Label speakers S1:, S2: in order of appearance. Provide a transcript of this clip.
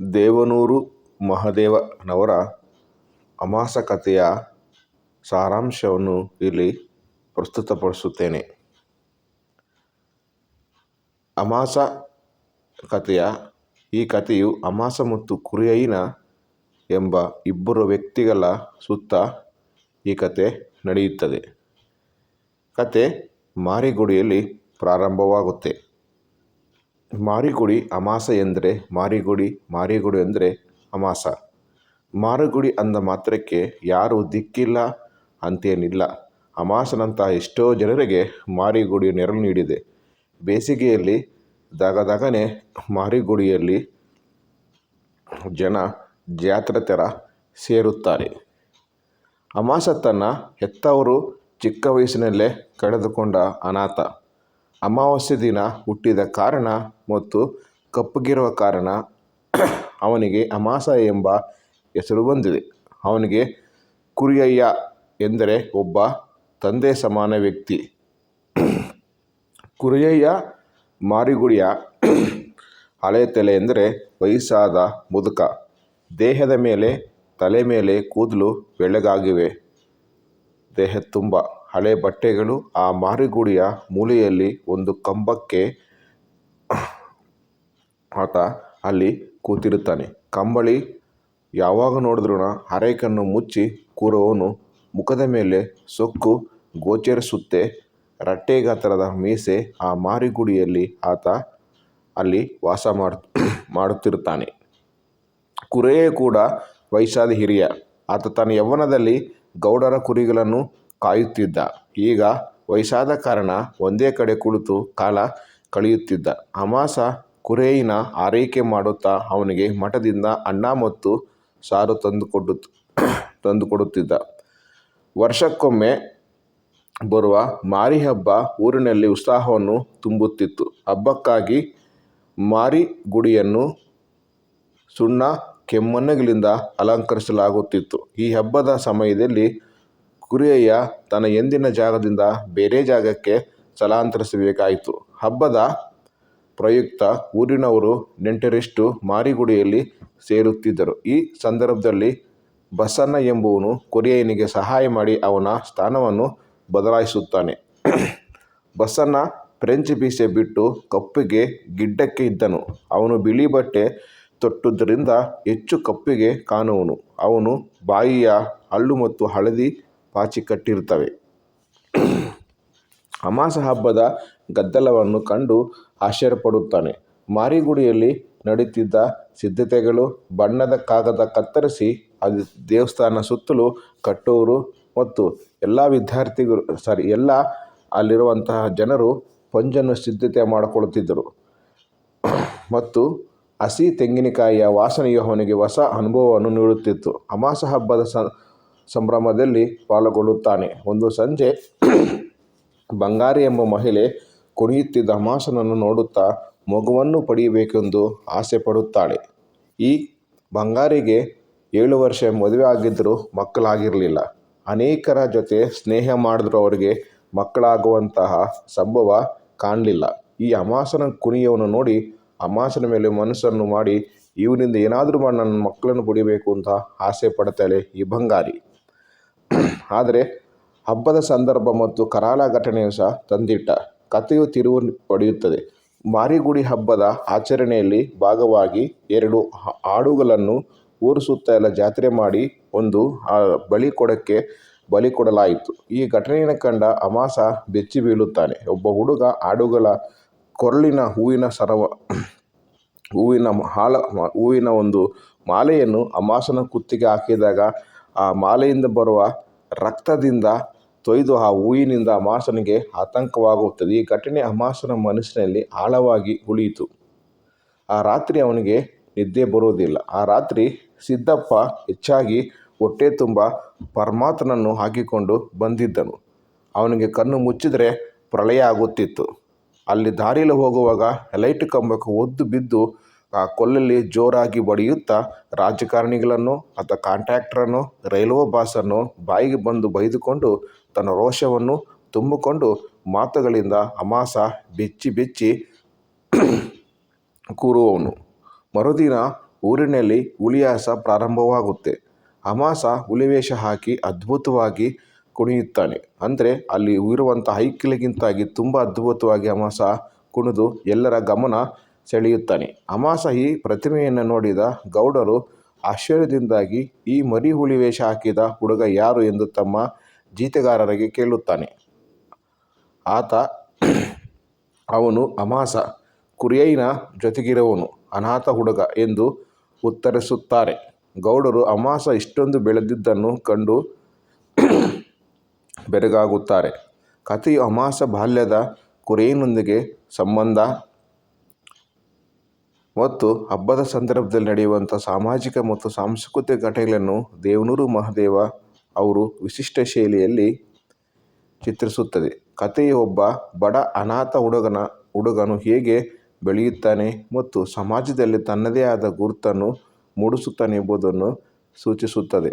S1: ದೇವನೂರು ಮಹದೇವನವರ ಅಮಾಸ ಕಥೆಯ ಸಾರಾಂಶವನ್ನು ಇಲ್ಲಿ ಪ್ರಸ್ತುತಪಡಿಸುತ್ತೇನೆ. ಅಮಾಸ ಕಥೆಯ ಈ ಕಥೆಯು ಅಮಾಸ ಮತ್ತು ಕುರಿಯಯ್ಯನ ಎಂಬ ಇಬ್ಬರು ವ್ಯಕ್ತಿಗಳ ಸುತ್ತ ಈ ಕಥೆ ನಡೆಯುತ್ತದೆ. ಕತೆ ಮಾರಿಗುಡಿಯಲ್ಲಿ ಪ್ರಾರಂಭವಾಗುತ್ತೆ. ಮಾರಿಗುಡಿ ಅಮಾಸ ಎಂದರೆ ಮಾರಿಗುಡಿ ಅಂದರೆ ಅಮಾಸ. ಮಾರಿಗುಡಿ ಅಂದ ಮಾತ್ರಕ್ಕೆ ಯಾರೂ ದಿಕ್ಕಿಲ್ಲ ಅಂತೇನಿಲ್ಲ. ಅಮಾಸನಂಥ ಎಷ್ಟೋ ಜನರಿಗೆ ಮಾರಿಗುಡಿ ನೆರಳು ನೀಡಿದೆ. ಬೇಸಿಗೆಯಲ್ಲಿ ದಗದಗನೆ ಮಾರಿಗುಡಿಯಲ್ಲಿ ಜನ ಜಾತ್ರೆ ಥರ ಸೇರುತ್ತಾರೆ. ಅಮಾಸ ತನ್ನ ಹೆತ್ತವರು ಚಿಕ್ಕ ವಯಸ್ಸಿನಲ್ಲೇ ಕಳೆದುಕೊಂಡ ಅನಾಥ. ಅಮಾವಾಸ್ಯೆ ದಿನ ಹುಟ್ಟಿದ ಕಾರಣ ಮತ್ತು ಕಪ್ಪಗಿರುವ ಕಾರಣ ಅವನಿಗೆ ಅಮಾಸ ಎಂಬ ಹೆಸರು ಬಂದಿದೆ. ಅವನಿಗೆ ಕುರಿಯಯ್ಯ ಎಂದರೆ ಒಬ್ಬ ತಂದೆ ಸಮಾನ ವ್ಯಕ್ತಿ. ಕುರಿಯಯ್ಯ ಮಾರಿಗುಡಿಯ ಹಳೆ ತಲೆ ಎಂದರೆ ವಯಸ್ಸಾದ ಮುದುಕ. ದೇಹದ ಮೇಲೆ ತಲೆ ಮೇಲೆ ಕೂದಲು ಬೆಳ್ಳಗಾಗಿವೆ. ದೇಹ ತುಂಬ ಹಳೆ ಬಟ್ಟೆಗಳು. ಆ ಮಾರಿಗುಡಿಯ ಮೂಲೆಯಲ್ಲಿ ಒಂದು ಕಂಬಕ್ಕೆ ಆತ ಅಲ್ಲಿ ಕೂತಿರುತ್ತಾನೆ. ಕಂಬಳಿ ಯಾವಾಗ ನೋಡಿದ್ರೂ ಅರೆಕಣ್ಣು ಮುಚ್ಚಿ ಕೂರುವವನು. ಮುಖದ ಮೇಲೆ ಸೊಕ್ಕು ಗೋಚರಿಸುತ್ತೆ. ರಟ್ಟೆ ಗಾತ್ರದ ಮೀಸೆ. ಆ ಮಾರಿಗುಡಿಯಲ್ಲಿ ಆತ ಅಲ್ಲಿ ವಾಸ ಮಾಡುತ್ತಿರುತ್ತಾನೆ. ಕುರಿಯಯ್ಯ ಕೂಡ ವಯಸ್ಸಾದ ಹಿರಿಯ. ಆತ ತನ್ನ ಯೌವನದಲ್ಲಿ ಗೌಡರ ಕುರಿಗಳನ್ನು ಕಾಯುತ್ತಿದ್ದ. ಈಗ ವಯಸ್ಸಾದ ಕಾರಣ ಒಂದೇ ಕಡೆ ಕುಳಿತು ಕಾಲ ಕಳೆಯುತ್ತಿದ್ದ. ಅಮಾಸ ಕುರಿಯಯ್ಯನ ಆರೈಕೆ ಮಾಡುತ್ತಾ ಅವನಿಗೆ ಮಠದಿಂದ ಅನ್ನ ಮತ್ತು ಸಾರು ತಂದುಕೊಡುತ್ತಿದ್ದ. ವರ್ಷಕ್ಕೊಮ್ಮೆ ಬರುವ ಮಾರಿ ಹಬ್ಬ ಊರಿನಲ್ಲಿ ಉತ್ಸಾಹವನ್ನು ತುಂಬುತ್ತಿತ್ತು. ಹಬ್ಬಕ್ಕಾಗಿ ಮಾರಿಗುಡಿಯನ್ನು ಸುಣ್ಣ ಕೆಮ್ಮಣ್ಣುಗಳಿಂದ ಅಲಂಕರಿಸಲಾಗುತ್ತಿತ್ತು. ಈ ಹಬ್ಬದ ಸಮಯದಲ್ಲಿ ಕುರಿಯಯ್ಯ ತನ್ನ ಎಂದಿನ ಜಾಗದಿಂದ ಬೇರೆ ಜಾಗಕ್ಕೆ ಸ್ಥಳಾಂತರಿಸಬೇಕಾಯಿತು. ಹಬ್ಬದ ಪ್ರಯುಕ್ತ ಊರಿನವರು ನೆಂಟರಿಷ್ಟು ಮಾರಿಗುಡಿಯಲ್ಲಿ ಸೇರುತ್ತಿದ್ದರು. ಈ ಸಂದರ್ಭದಲ್ಲಿ ಬಸಣ್ಣ ಎಂಬುವನು ಕುರಿಯಯ್ಯನಿಗೆ ಸಹಾಯ ಮಾಡಿ ಅವನ ಸ್ಥಾನವನ್ನು ಬದಲಾಯಿಸುತ್ತಾನೆ. ಬಸಣ್ಣ ಫ್ರೆಂಚ್ ಮೀಸೆ ಬಿಟ್ಟು ಕಪ್ಪಗೆ ಗಿಡ್ಡಕ್ಕೆ ಇದ್ದನು. ಅವನು ಬಿಳಿ ಬಟ್ಟೆ ತೊಟ್ಟುದರಿಂದ ಹೆಚ್ಚು ಕಪ್ಪಗೆ ಕಾಣುವನು. ಅವನು ಬಾಯಿಯ ಹಲ್ಲು ಮತ್ತು ಹಳದಿ ಪಾಚಿ ಕಟ್ಟಿರುತ್ತವೆ. ಅಮಾಸ ಹಬ್ಬದ ಗದ್ದಲವನ್ನು ಕಂಡು ಆಶ್ಚರ್ಯಪಡುತ್ತಾನೆ. ಮಾರಿಗುಡಿಯಲ್ಲಿ ನಡೆಯುತ್ತಿದ್ದ ಸಿದ್ಧತೆಗಳು, ಬಣ್ಣದ ಕಾಗದ ಕತ್ತರಿಸಿ ಅದು ದೇವಸ್ಥಾನ ಸುತ್ತಲೂ ಕಟ್ಟುವರು ಮತ್ತು ಎಲ್ಲ ಅಲ್ಲಿರುವಂತಹ ಜನರು ಪಂಜನ್ನು ಸಿದ್ಧತೆ ಮಾಡಿಕೊಳ್ಳುತ್ತಿದ್ದರು ಮತ್ತು ಹಸಿ ತೆಂಗಿನಕಾಯಿಯ ವಾಸನೆಯು ಅವನಿಗೆ ಹೊಸ ಅನುಭವವನ್ನು ನೀಡುತ್ತಿತ್ತು. ಅಮಾಸ ಹಬ್ಬದ ಸಂಭ್ರಮದಲ್ಲಿ ಪಾಲ್ಗೊಳ್ಳುತ್ತಾನೆ. ಒಂದು ಸಂಜೆ ಬಂಗಾರಿ ಎಂಬ ಮಹಿಳೆ ಕುಣಿಯುತ್ತಿದ್ದ ಅಮಾಸನನ್ನು ನೋಡುತ್ತಾ ಮಗುವನ್ನು ಪಡೆಯಬೇಕೆಂದು ಆಸೆ ಪಡುತ್ತಾಳೆ. ಈ ಬಂಗಾರಿಗೆ 7 ವರ್ಷ ಮದುವೆ ಆಗಿದ್ದರೂ ಮಕ್ಕಳಾಗಿರಲಿಲ್ಲ. ಅನೇಕರ ಜೊತೆ ಸ್ನೇಹ ಮಾಡಿದ್ರೂ ಅವರಿಗೆ ಮಕ್ಕಳಾಗುವಂತಹ ಸಂಭವ ಕಾಣಲಿಲ್ಲ. ಈ ಅಮಾಸನ ಕುಣಿಯನ್ನು ನೋಡಿ ಅಮಾಸನ ಮೇಲೆ ಮನಸ್ಸನ್ನು ಮಾಡಿ ಇವನಿಂದ ಏನಾದರೂ ಮಾಡಿ ನನ್ನ ಮಕ್ಕಳನ್ನು ಪಡಿಬೇಕು ಅಂತ ಆಸೆ ಪಡ್ತಾಳೆ ಈ ಬಂಗಾರಿ. ಆದರೆ ಹಬ್ಬದ ಸಂದರ್ಭ ಮತ್ತು ಕರಾಳ ಘಟನೆಯು ಸಹ ತಂದಿಟ್ಟ ಕಥೆಯು ತಿರುವು ಪಡೆಯುತ್ತದೆ. ಮಾರಿಗುಡಿ ಹಬ್ಬದ ಆಚರಣೆಯಲ್ಲಿ ಭಾಗವಾಗಿ 2 ಆಡುಗಳನ್ನು ಊರು ಸುತ್ತ ಎಲ್ಲ ಜಾತ್ರೆ ಮಾಡಿ ಒಂದು ಬಲಿ ಕೊಡಲಾಯಿತು. ಈ ಮಾರಿಯನ್ನು ಕಂಡ ಅಮಾಸ ಬೆಚ್ಚಿ ಬೀಳುತ್ತಾನೆ. ಒಬ್ಬ ಹುಡುಗ ಆಡುಗಳ ಕೊರಳಿನ ಹೂವಿನ ಒಂದು ಮಾಲೆಯನ್ನು ಅಮಾಸನ ಕುತ್ತಿಗೆ ಹಾಕಿದಾಗ ಆ ಮಾಲೆಯಿಂದ ಬರುವ ರಕ್ತದಿಂದ ತೊಯ್ದು ಆ ಹೂವಿನಿಂದ ಅಮಾಸನಿಗೆ ಆತಂಕವಾಗುತ್ತದೆ. ಈ ಘಟನೆ ಅಮಾಸನ ಮನಸ್ಸಿನಲ್ಲಿ ಆಳವಾಗಿ ಉಳಿಯಿತು. ಆ ರಾತ್ರಿ ಅವನಿಗೆ ನಿದ್ದೆ ಬರುವುದಿಲ್ಲ. ಆ ರಾತ್ರಿ ಸಿದ್ದಪ್ಪ ಹೆಚ್ಚಾಗಿ ಹೊಟ್ಟೆ ತುಂಬ ಪರಮಾತ್ಮನನ್ನು ಹಾಕಿಕೊಂಡು ಬಂದಿದ್ದನು. ಅವನಿಗೆ ಕಣ್ಣು ಮುಚ್ಚಿದರೆ ಪ್ರಳಯ ಆಗುತ್ತಿತ್ತು. ಅಲ್ಲಿ ದಾರಿಯಲ್ಲಿ ಹೋಗುವಾಗ ಲೈಟ್ ಕಂಬಕ್ಕೆ ಒದ್ದು ಬಿದ್ದು ಆ ಕೊಲ್ಲಲ್ಲಿ ಜೋರಾಗಿ ಬಡಿಯುತ್ತಾ ರಾಜಕಾರಣಿಗಳನ್ನು ಅಥವಾ ಕಾಂಟ್ರಾಕ್ಟರನ್ನು ರೈಲ್ವೆ ಬಾಸನ್ನು ಬಾಯಿಗೆ ಬಂದು ಬೈದುಕೊಂಡು ತನ್ನ ರೋಷವನ್ನು ತುಂಬಿಕೊಂಡು ಮಾತುಗಳಿಂದ ಅಮಾಸ ಬೆಚ್ಚಿ ಕೂರುವವನು. ಮರುದಿನ ಊರಿನಲ್ಲಿ ಹುಲಿಯಾಸ ಪ್ರಾರಂಭವಾಗುತ್ತೆ. ಅಮಾಸ ಹುಲಿವೇಷ ಹಾಕಿ ಅದ್ಭುತವಾಗಿ ಕುಣಿಯುತ್ತಾನೆ. ಅಂದರೆ ಅಲ್ಲಿ ಇರುವಂಥ ಹೈಕಳಿಗಿಂತಾಗಿ ತುಂಬ ಅದ್ಭುತವಾಗಿ ಅಮಾಸ ಕುಣಿದು ಎಲ್ಲರ ಗಮನ ಸೆಳೆಯುತ್ತಾನೆ. ಅಮಾಸ ಈ ಪ್ರತಿಮೆಯನ್ನು ನೋಡಿದ ಗೌಡರು ಆಶ್ಚರ್ಯದಿಂದಾಗಿ ಈ ಮರಿ ಹುಲಿವೇಷ ಹಾಕಿದ ಹುಡುಗ ಯಾರು ಎಂದು ತಮ್ಮ ಜೀತೆಗಾರರಿಗೆ ಕೇಳುತ್ತಾನೆ. ಅವನು ಅಮಾಸ ಕುರಿಯಯ್ಯನ ಜೊತೆಗಿರುವವನು, ಅನಾಥ ಹುಡುಗ ಎಂದು ಉತ್ತರಿಸುತ್ತಾರೆ. ಗೌಡರು ಅಮಾಸ ಇಷ್ಟೊಂದು ಬೆಳೆದಿದ್ದನ್ನು ಕಂಡು ಬೆರಗಾಗುತ್ತಾರೆ. ಕಥೆಯು ಅಮಾಸ ಬಾಲ್ಯದ ಕುರಿಯಯ್ಯನೊಂದಿಗೆ ಸಂಬಂಧ ಮತ್ತು ಹಬ್ಬದ ಸಂದರ್ಭದಲ್ಲಿ ನಡೆಯುವಂಥ ಸಾಮಾಜಿಕ ಮತ್ತು ಸಾಂಸ್ಕೃತಿಕ ಘಟನೆಗಳನ್ನು ದೇವನೂರು ಮಹದೇವ ಅವರು ವಿಶಿಷ್ಟ ಶೈಲಿಯಲ್ಲಿ ಚಿತ್ರಿಸುತ್ತದೆ. ಕಥೆಯು ಒಬ್ಬ ಬಡ ಅನಾಥ ಹುಡುಗನು ಹೇಗೆ ಬೆಳೆಯುತ್ತಾನೆ ಮತ್ತು ಸಮಾಜದಲ್ಲಿ ತನ್ನದೇ ಆದ ಗುರುತನ್ನು ಮೂಡಿಸುತ್ತಾನೆ ಎಂಬುದನ್ನು ಸೂಚಿಸುತ್ತದೆ.